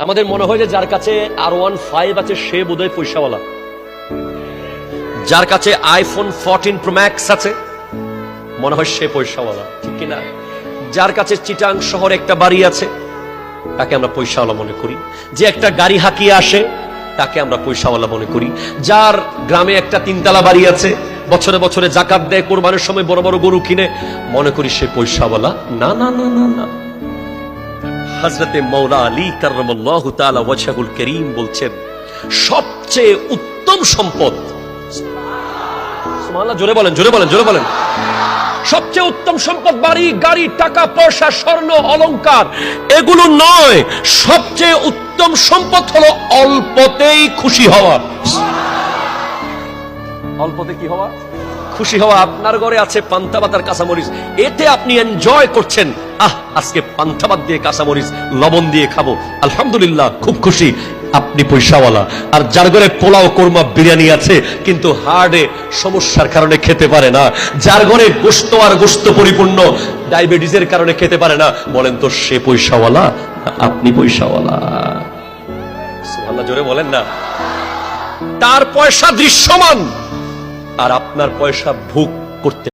আমাদের মনে হয় যে যার কাছে R15 আছে সে বোধহয় পয়সাওয়ালা, যার কাছে iPhone 14 Pro Max আছে মনে হয় সে পয়সাওয়ালা, ঠিক কিনা? যার কাছে চিটাং শহরে একটা বাড়ি আছে তাকে আমরা পয়সাওয়ালা মনে করি, যে একটা গাড়ি হাঁকিয়ে আসে তাকে আমরা পয়সাওয়ালা মনে করি, যার গ্রামে একটা 3তলা বাড়ি আছে, বছরে বছরে যাকাত দেয়, কোরবানির সময় বড় বড় গরু কিনে, মনে করি সে পয়সাওয়ালা। না না না না না, হযরতে মাওলা আলী কাররামাল্লাহু তাআলা ওয়াজহুল কারীম বলছেন সবচেয়ে উত্তম সম্পদ, সুবহানাল্লাহ, জোরে বলেন, জোরে বলেন, জোরে বলেন, সবচেয়ে উত্তম সম্পদ বাড়ি গাড়ি টাকা পয়সা স্বর্ণ অলংকার এগুলো নয়, সবচেয়ে উত্তম সম্পদ হলো অল্পতেই খুশি হওয়া। অল্পতে কি হওয়া? খুশি হওয়া। আপনার ঘরে আছে পান্তা ভাত আর কাঁচামরিচ, এতে আপনি এনজয় করছেন, আজকে পান্তা ভাত দিয়ে কাঁচামরিচ লবণ দিয়ে খাবো, আলহামদুলিল্লাহ, খুব খুশি, আপনি পয়সাওয়ালা। আর যার ঘরে পোলাও কোরমা বিরিয়ানি আছে কিন্তু হার্টে সমস্যার কারণে খেতে পারে না, যার ঘরে গোশত আর গোশত পরিপূর্ণ ডায়াবেটিসের কারণে খেতে পারে না, বলেন তো সে পয়সাওয়ালা? আপনি পয়সাওয়ালা। সুবহানাল্লাহ, জোরে বলেন না। তার পয়সা দৃশ্যমান আর আপনার পয়সা ভোগ করতে